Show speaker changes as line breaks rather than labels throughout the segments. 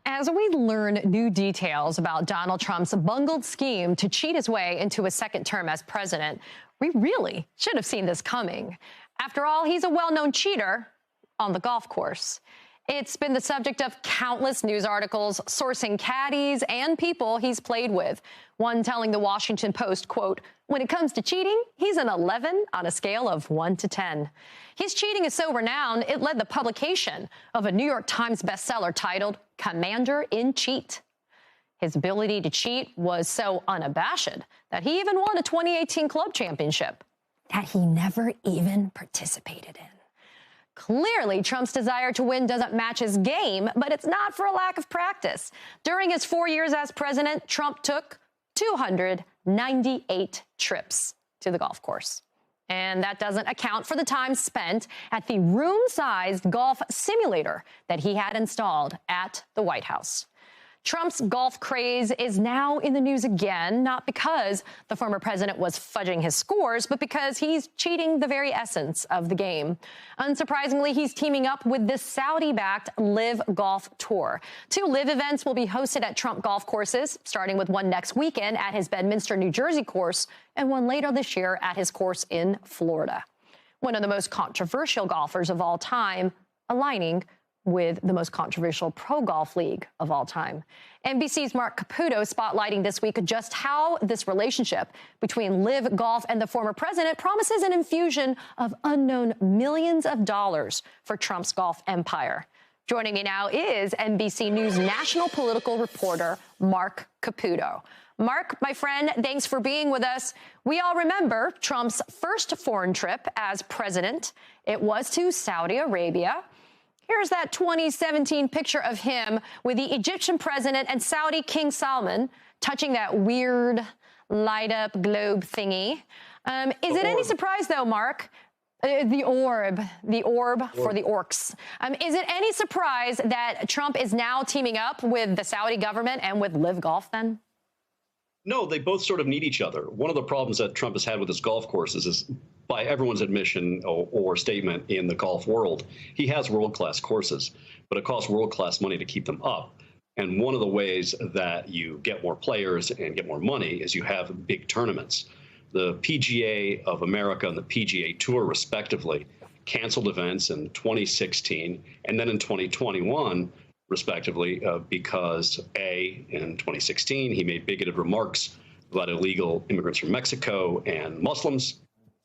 As we learn new details about Donald Trump's bungled scheme to cheat his way into a second term as president, we really should have seen this coming. After all, he's a well-known cheater on the golf course. It's been the subject of countless news articles sourcing caddies and people he's played with. One telling the Washington Post, quote, "When it comes to cheating, he's an 11 on a scale of 1 to 10. His cheating is so renowned, it led the publication of a New York Times bestseller titled Commander in Cheat. His ability to cheat was so unabashed that he even won a 2018 club championship that he never even participated in. Clearly, Trump's desire to win doesn't match his game, but it's not for a lack of practice. During his 4 years as president, Trump took 298 trips to the golf course. And that doesn't account for the time spent at the room-sized golf simulator that he had installed at the White House. Trump's golf craze is now in the news again, not because the former president was fudging his scores, but because he's cheating the very essence of the game. Unsurprisingly, he's teaming up with the Saudi-backed LIV Golf Tour. 2 LIV events will be hosted at Trump golf courses, starting with one next weekend at his Bedminster, New Jersey course, and one later this year at his course in Florida. One of the most controversial golfers of all time, aligning with the most controversial pro golf league of all time. NBC's Mark Caputo spotlighting this week just how this relationship between LIV Golf and the former president promises an infusion of unknown millions of dollars for Trump's golf empire. Joining me now is NBC News national political reporter Mark Caputo. Mark, my friend, thanks for being with us. We all remember Trump's first foreign trip as president. It was to Saudi Arabia. Here's that 2017 picture of him with the Egyptian president and Saudi King Salman touching that weird light-up globe thingy. Is it any surprise, though, Mark? The orb for the orcs. Is it any surprise that Trump is now teaming up with the Saudi government and with LIV Golf, then?
No, they both sort of need each other. One of the problems that Trump has had with his golf courses is, by everyone's admission or statement in the golf world, he has world-class courses, but it costs world-class money to keep them up. And one of the ways that you get more players and get more money is you have big tournaments. The PGA of America and the PGA Tour, respectively, canceled events in 2016 and then in 2021, respectively, because in 2016, he made bigoted remarks about illegal immigrants from Mexico and Muslims.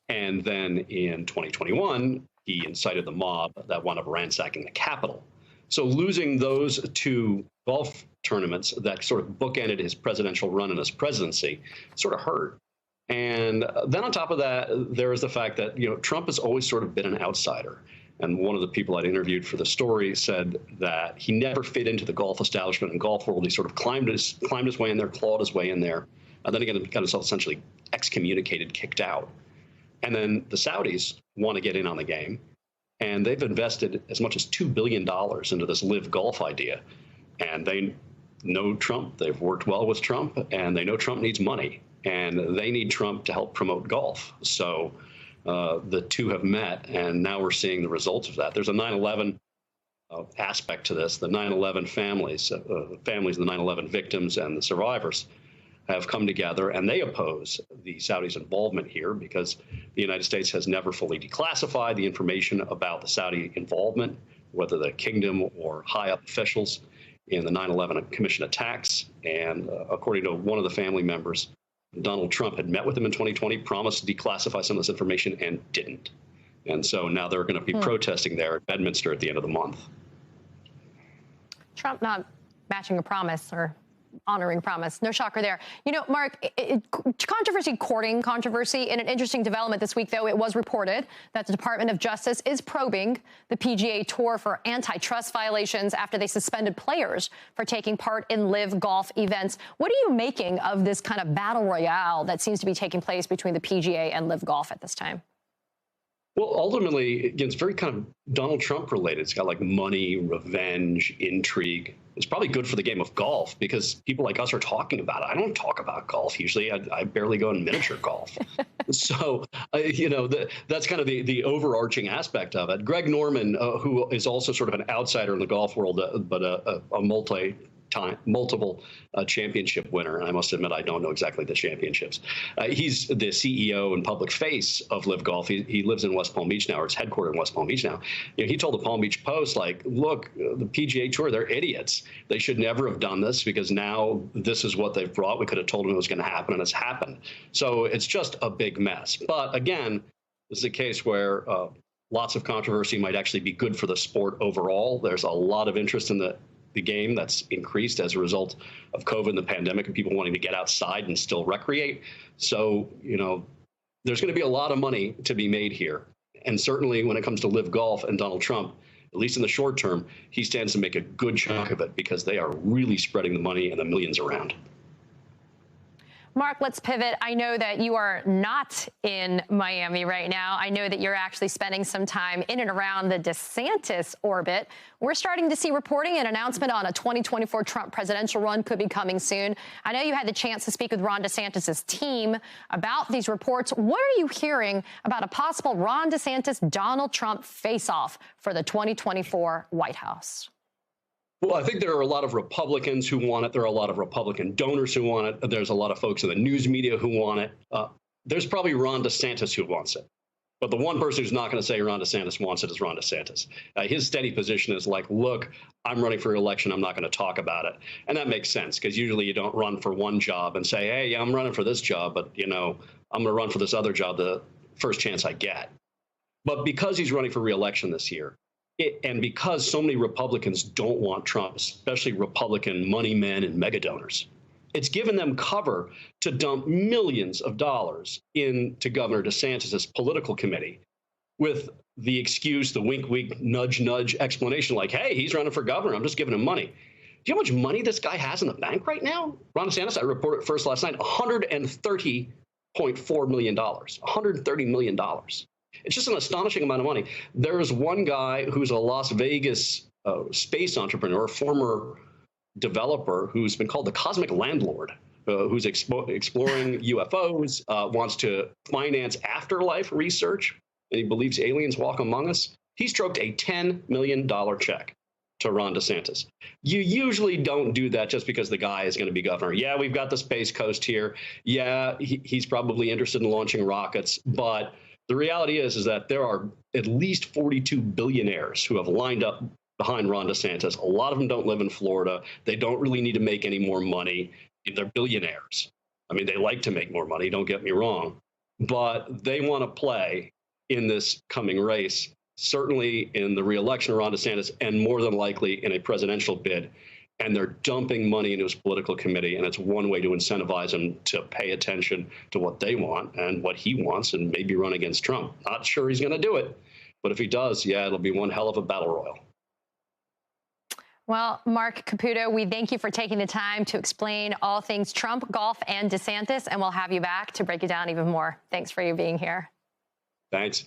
And then in 2021, he incited the mob that wound up ransacking the Capitol. So losing those 2 golf tournaments that sort of bookended his presidential run and his presidency sort of hurt. And then on top of that, there is the fact that, Trump has always sort of been an outsider. And one of the people I'd interviewed for the story said that he never fit into the golf establishment and golf world. He sort of climbed his way in there, clawed his way in there, and then again got himself essentially excommunicated, kicked out. And then the Saudis want to get in on the game, and they've invested as much as $2 billion into this LIV Golf idea. And they know Trump, they've worked well with Trump, and they know Trump needs money, and they need Trump to help promote golf. So the 2 have met, and now we're seeing the results of that. There's a 9/11 aspect to this. The 9/11 families of the 9/11 victims and the survivors have come together, and they oppose the Saudis' involvement here because the United States has never fully declassified the information about the Saudi involvement, whether the kingdom or high-up officials in the 9/11 Commission attacks. And according to one of the family members, Donald Trump had met with him in 2020, promised to declassify some of this information, and didn't. And so now they're going to be protesting there at Bedminster at the end of the month.
Trump not matching a promise or honoring promise. No shocker there. Mark, controversy courting controversy. In an interesting development this week, though, it was reported that the Department of Justice is probing the PGA Tour for antitrust violations after they suspended players for taking part in LIV Golf events. What are you making of this kind of battle royale that seems to be taking place between the PGA and LIV Golf at this time?
Well, ultimately, again, it's very kind of Donald Trump related. It's got like money, revenge, intrigue. It's probably good for the game of golf because people like us are talking about it. I don't talk about golf usually. I barely go in miniature golf. So, that's kind of the overarching aspect of it. Greg Norman, who is also sort of an outsider in the golf world, but a multiple championship winner. And I must admit, I don't know exactly the championships. He's the CEO and public face of Live Golf. He lives in West Palm Beach now, or it's headquartered in West Palm Beach now. He told the Palm Beach Post, like, look, the PGA Tour, they're idiots. They should never have done this because now this is what they've brought. We could have told them it was going to happen, and it's happened. So it's just a big mess. But again, this is a case where lots of controversy might actually be good for the sport overall. There's a lot of interest in the game that's increased as a result of COVID and the pandemic and people wanting to get outside and still recreate. So, there's going to be a lot of money to be made here. And certainly when it comes to Live Golf and Donald Trump, at least in the short term, he stands to make a good chunk of it because they are really spreading the money and the millions around.
Mark, let's pivot. I know that you are not in Miami right now. I know that you're actually spending some time in and around the DeSantis orbit. We're starting to see reporting and announcement on a 2024 Trump presidential run could be coming soon. I know you had the chance to speak with Ron DeSantis' team about these reports. What are you hearing about a possible Ron DeSantis-Donald Trump face-off for the 2024 White House?
Well, I think there are a lot of Republicans who want it. There are a lot of Republican donors who want it. There's a lot of folks in the news media who want it. There's probably Ron DeSantis who wants it. But the one person who's not going to say Ron DeSantis wants it is Ron DeSantis. His steady position is like, look, I'm running for re-election. I'm not going to talk about it. And that makes sense because usually you don't run for one job and say, hey, yeah, I'm running for this job, but, I'm going to run for this other job the first chance I get. But because he's running for re-election this year, and because so many Republicans don't want Trump, especially Republican money men and mega donors, it's given them cover to dump millions of dollars into Governor DeSantis' political committee with the excuse, the wink, wink, nudge, nudge explanation like, hey, he's running for governor. I'm just giving him money. Do you know how much money this guy has in the bank right now? Ron DeSantis, I reported first last night, $130.4 million, $130 million. It's just an astonishing amount of money. There's one guy who's a Las Vegas space entrepreneur, former developer, who's been called the cosmic landlord, who's exploring UFOs, wants to finance afterlife research, and he believes aliens walk among us. He stroked a $10 million check to Ron DeSantis. You usually don't do that just because the guy is going to be governor. Yeah, we've got the Space Coast here. Yeah, he's probably interested in launching rockets, but the reality is that there are at least 42 billionaires who have lined up behind Ron DeSantis. A lot of them don't live in Florida. They don't really need to make any more money. They're billionaires. I mean, they like to make more money, don't get me wrong, but they want to play in this coming race, certainly in the re-election of Ron DeSantis, and more than likely in a presidential bid. And they're dumping money into his political committee, and it's one way to incentivize him to pay attention to what they want and what he wants and maybe run against Trump. Not sure he's going to do it, but if he does, yeah, it'll be one hell of a battle royal.
Well, Mark Caputo, we thank you for taking the time to explain all things Trump, golf, and DeSantis, and we'll have you back to break it down even more. Thanks for you being here.
Thanks.